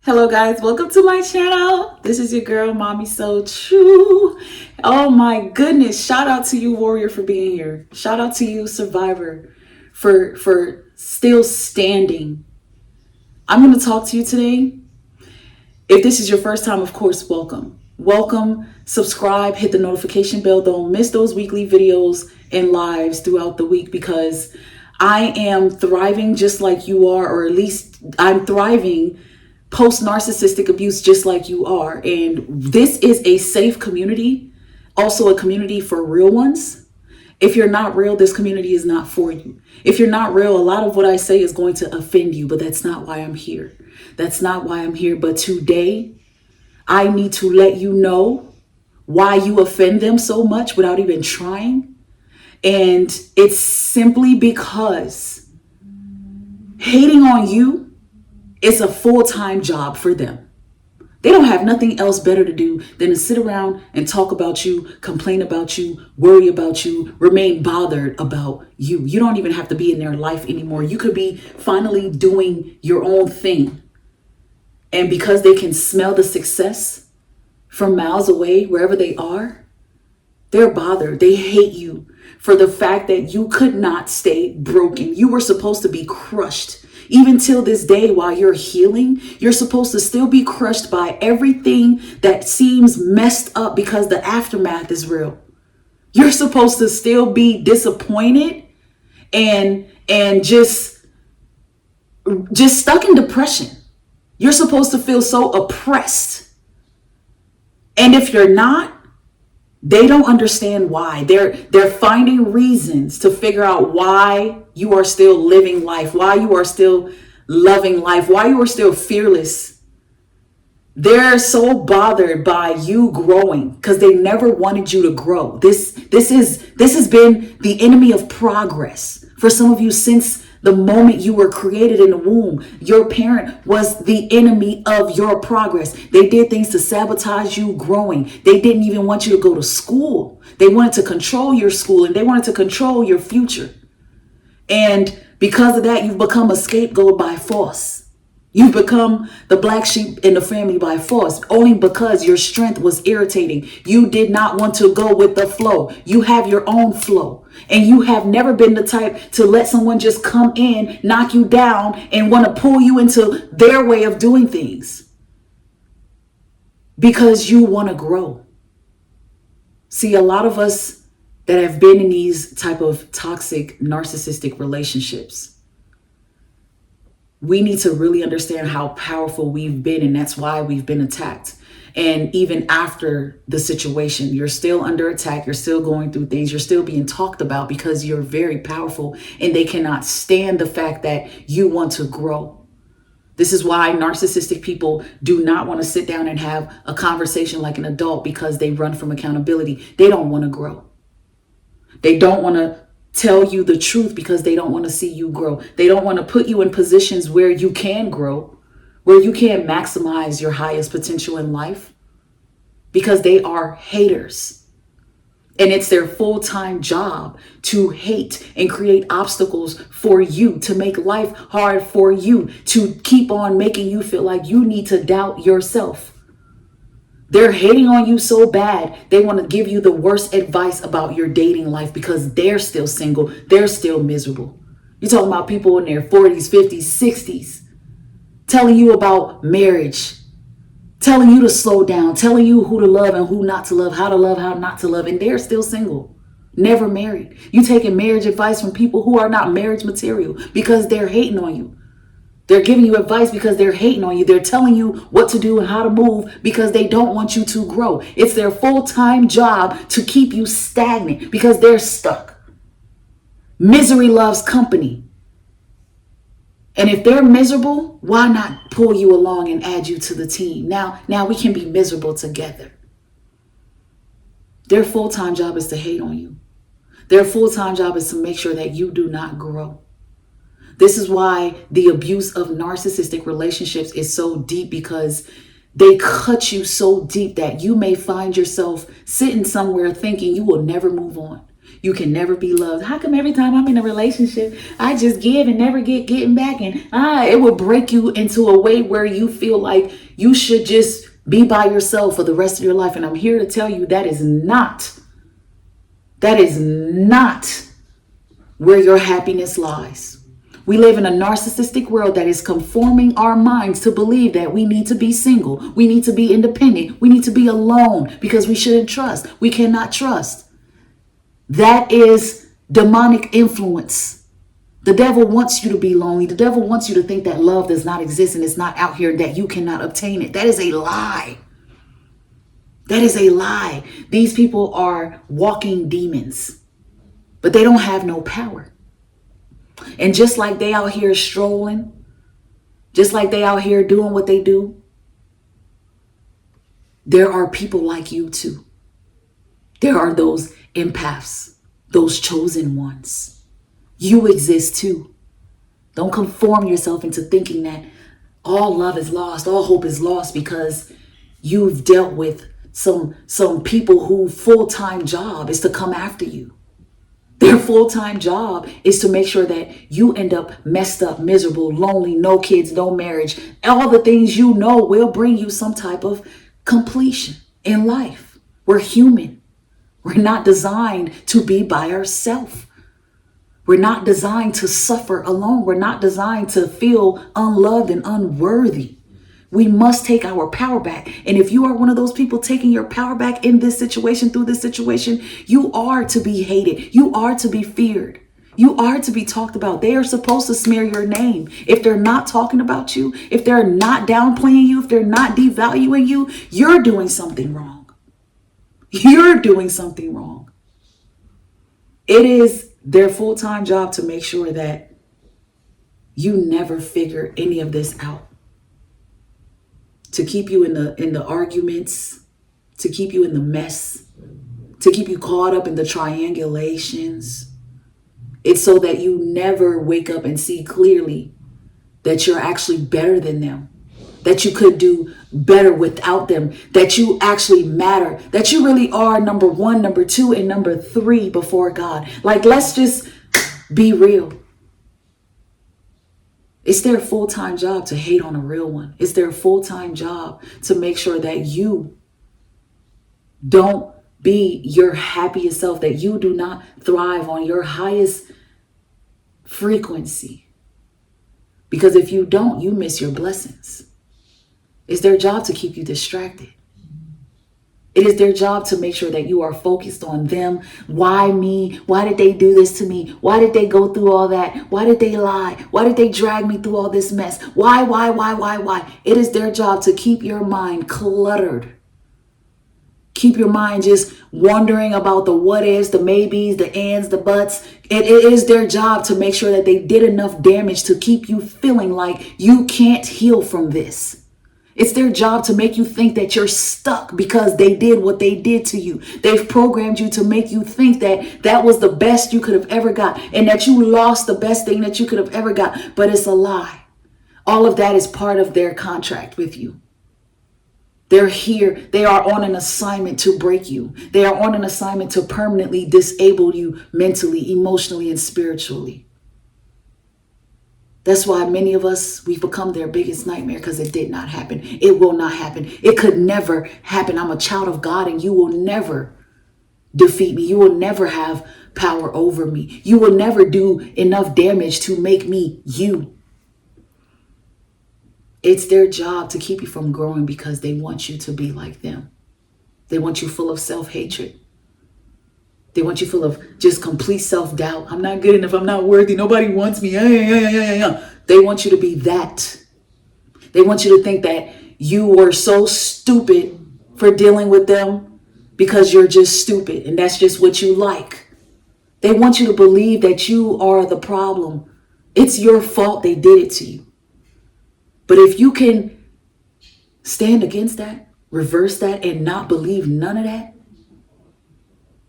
Hello guys, welcome to my channel. This is your girl, Mommy So True. Oh my goodness, shout out to you, Warrior, for being here. Shout out to you, Survivor, for still standing. I'm going to talk to you today. If this is your first time, of course, welcome. Welcome, subscribe, hit the notification bell. Don't miss those weekly videos and lives throughout the week because I am thriving just like you are, or at least I'm thriving post-narcissistic abuse just like you are. And this is a safe community, also a community for real ones. If you're not real, this community is not for you. If you're not real, a lot of what I say is going to offend you, but that's not why I'm here. That's not why I'm here. But today, I need to let you know why you offend them so much without even trying. And it's simply because hating on you is a full-time job for them. They don't have nothing else better to do than to sit around and talk about you, complain about you, worry about you, remain bothered about you. You don't even have to be in their life anymore. You could be finally doing your own thing. And because they can smell the success from miles away, wherever they are, they're bothered. They hate you for the fact that you could not stay broken. You were supposed to be crushed. Even till this day, while you're healing, you're supposed to still be crushed by everything that seems messed up because the aftermath is real. You're supposed to still be disappointed and just stuck in depression. You're supposed to feel so oppressed. And if you're not, they don't understand why. They're finding reasons to figure out why you are still living life, why you are still loving life, why you are still fearless. They're so bothered by you growing because they never wanted you to grow. This has been the enemy of progress for some of you since the moment you were created in the womb. Your parent was the enemy of your progress. They did things to sabotage you growing. They didn't even want you to go to school. They wanted to control your school and they wanted to control your future. And because of that, you've become a scapegoat by force. You've become the black sheep in the family by force, only because your strength was irritating. You did not want to go with the flow. You have your own flow. And you have never been the type to let someone just come in, knock you down, and want to pull you into their way of doing things. Because you want to grow. See, a lot of us that have been in these type of toxic, narcissistic relationships, we need to really understand how powerful we've been, and that's why we've been attacked. And even after the situation, you're still under attack. You're still going through things. You're still being talked about because you're very powerful and they cannot stand the fact that you want to grow. This is why narcissistic people do not want to sit down and have a conversation like an adult because they run from accountability. They don't want to grow. They don't want to tell you the truth because they don't want to see you grow. They don't want to put you in positions where you can grow, where you can maximize your highest potential in life, because they are haters. And it's their full-time job to hate and create obstacles for you, to make life hard for you, to keep on making you feel like you need to doubt yourself. They're hating on you so bad, they want to give you the worst advice about your dating life because they're still single. They're still miserable. You're talking about people in their 40s, 50s, 60s, telling you about marriage, telling you to slow down, telling you who to love and who not to love, how not to love, and they're still single, never married. You taking marriage advice from people who are not marriage material because they're hating on you. They're giving you advice because they're hating on you. They're telling you what to do and how to move because they don't want you to grow. It's their full-time job to keep you stagnant because they're stuck. Misery loves company. And if they're miserable, why not pull you along and add you to the team? Now we can be miserable together. Their full-time job is to hate on you. Their full-time job is to make sure that you do not grow. This is why the abuse of narcissistic relationships is so deep, because they cut you so deep that you may find yourself sitting somewhere thinking you will never move on. You can never be loved. How come every time I'm in a relationship, I just give and never get getting back? And it will break you into a way where you feel like you should just be by yourself for the rest of your life. And I'm here to tell you that is not where your happiness lies. We live in a narcissistic world that is conforming our minds to believe that we need to be single. We need to be independent. We need to be alone because we shouldn't trust. We cannot trust. That is demonic influence. The devil wants you to be lonely. The devil wants you to think that love does not exist and it's not out here and that you cannot obtain it. That is a lie. That is a lie. These people are walking demons, but they don't have no power. And just like they out here strolling, just like they out here doing what they do, there are people like you too. There are those empaths, those chosen ones. You exist too. Don't conform yourself into thinking that all love is lost, all hope is lost because you've dealt with some people whose full-time job is to come after you. Their full-time job is to make sure that you end up messed up, miserable, lonely, no kids, no marriage. All the things you know will bring you some type of completion in life. We're human. We're not designed to be by ourselves. We're not designed to suffer alone. We're not designed to feel unloved and unworthy. We must take our power back. And if you are one of those people taking your power back in this situation, through this situation, you are to be hated. You are to be feared. You are to be talked about. They are supposed to smear your name. If they're not talking about you, if they're not downplaying you, if they're not devaluing you, you're doing something wrong. You're doing something wrong. It is their full-time job to make sure that you never figure any of this out. To keep you in the arguments, to keep you in the mess, to keep you caught up in the triangulations. It's so that you never wake up and see clearly that you're actually better than them, that you could do better without them, that you actually matter, that you really are number one, number two, and number three before God. Like, let's just be real. It's their full-time job to hate on a real one. It's their full-time job to make sure that you don't be your happiest self, that you do not thrive on your highest frequency. Because if you don't, you miss your blessings. It's their job to keep you distracted. It is their job to make sure that you are focused on them. Why me? Why did they do this to me? Why did they go through all that? Why did they lie? Why did they drag me through all this mess? Why? It is their job to keep your mind cluttered. Keep your mind just wondering about the what ifs, the maybes, the ands, the buts. It is their job to make sure that they did enough damage to keep you feeling like you can't heal from this. It's their job to make you think that you're stuck because they did what they did to you. They've programmed you to make you think that that was the best you could have ever got and that you lost the best thing that you could have ever got. But it's a lie. All of that is part of their contract with you. They're here. They are on an assignment to break you. They are on an assignment to permanently disable you mentally, emotionally, and spiritually. That's why many of us, we've become their biggest nightmare because it did not happen. It will not happen. It could never happen. I'm a child of God and you will never defeat me. You will never have power over me. You will never do enough damage to make me you. It's their job to keep you from growing because they want you to be like them. They want you full of self-hatred. They want you full of just complete self-doubt. I'm not good enough. I'm not worthy. Nobody wants me. They want you to be that. They want you to think that you were so stupid for dealing with them because you're just stupid and that's just what you like. They want you to believe that you are the problem. It's your fault they did it to you. But if you can stand against that, reverse that, and not believe none of that,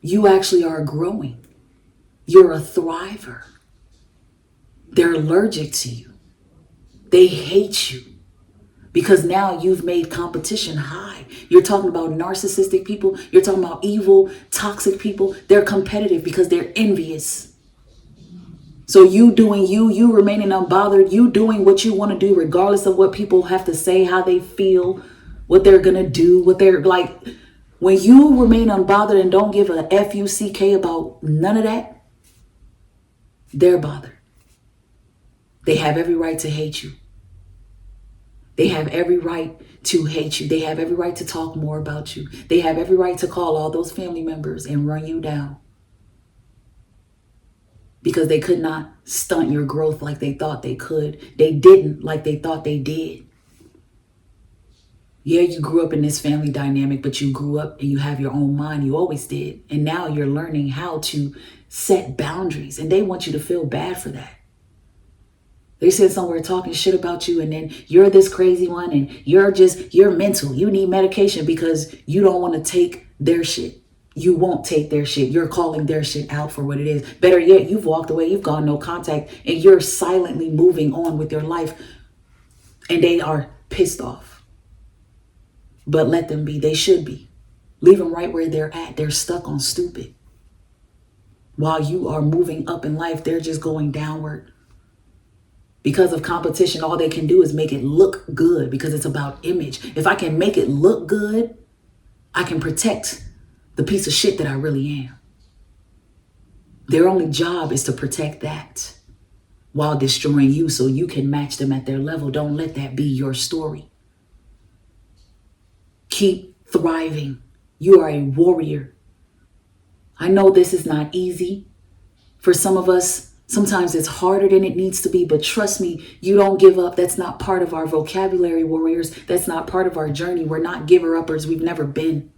you actually are growing. You're a thriver. They're allergic to you. They hate you Because now you've made competition high. You're talking about narcissistic people. You're talking about evil, toxic people. They're competitive because they're envious. So you doing you remaining unbothered, you doing what you want to do, regardless of what people have to say, how they feel, what they're going to do, what they're like. When you remain unbothered and don't give a F-U-C-K about none of that, they're bothered. They have every right to hate you. They have every right to hate you. They have every right to talk more about you. They have every right to call all those family members and run you down. Because they could not stunt your growth like they thought they could. They didn't like they thought they did. Yeah, you grew up in this family dynamic, but you grew up and you have your own mind. You always did. And now you're learning how to set boundaries. And they want you to feel bad for that. They said somewhere talking shit about you, and then you're this crazy one, and you're mental. You need medication because you don't want to take their shit. You won't take their shit. You're calling their shit out for what it is. Better yet, you've walked away, you've gone no contact, and you're silently moving on with your life. And they are pissed off. But let them be. They should be. Leave them right where they're at. They're stuck on stupid. While you are moving up in life, they're just going downward. Because of competition, all they can do is make it look good because it's about image. If I can make it look good, I can protect the piece of shit that I really am. Their only job is to protect that while destroying you so you can match them at their level. Don't let that be your story. Keep thriving. You are a warrior. I know this is not easy. For some of us, sometimes it's harder than it needs to be, but trust me, you don't give up. That's not part of our vocabulary, warriors. That's not part of our journey. We're not giver-uppers. We've never been.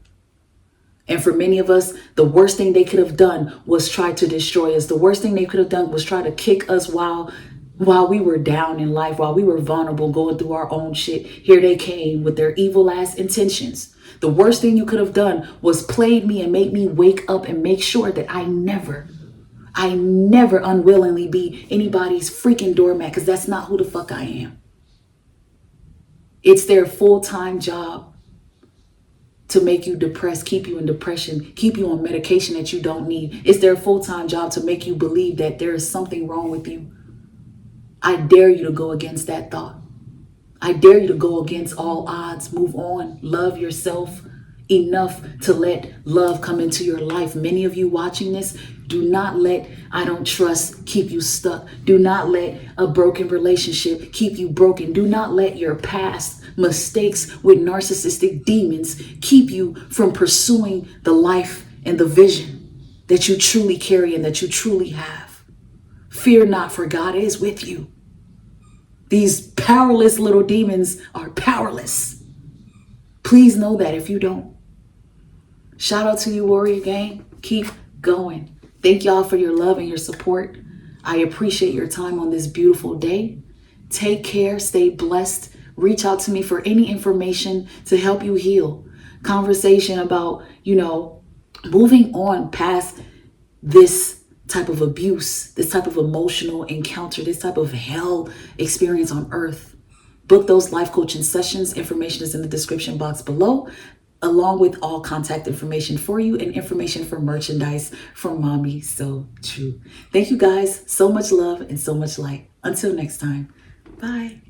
And for many of us, the worst thing they could have done was try to destroy us. The worst thing they could have done was try to kick us while we were down in life, while we were vulnerable, going through our own shit. Here they came with their evil ass intentions. The worst thing you could have done was played me and make me wake up and make sure that I never unwillingly be anybody's freaking doormat, because that's not who the fuck I am. It's their full-time job to make you depressed, keep you in depression, keep you on medication that you don't need. It's their full-time job to make you believe that there is something wrong with you. I dare you to go against that thought. I dare you to go against all odds. Move on. Love yourself enough to let love come into your life. Many of you watching this, do not let I don't trust keep you stuck. Do not let a broken relationship keep you broken. Do not let your past mistakes with narcissistic demons keep you from pursuing the life and the vision that you truly carry and that you truly have. Fear not, for God is with you. These powerless little demons are powerless. Please know that if you don't. Shout out to you, Warrior Gang. Keep going. Thank y'all for your love and your support. I appreciate your time on this beautiful day. Take care. Stay blessed. Reach out to me for any information to help you heal. Conversation about, moving on past this type of abuse, this type of emotional encounter, this type of hell experience on earth. Book those life coaching sessions. Information is in the description box below, along with all contact information for you and information for merchandise from Mommy So True. Thank you guys. So much love and so much light. Until next time. Bye.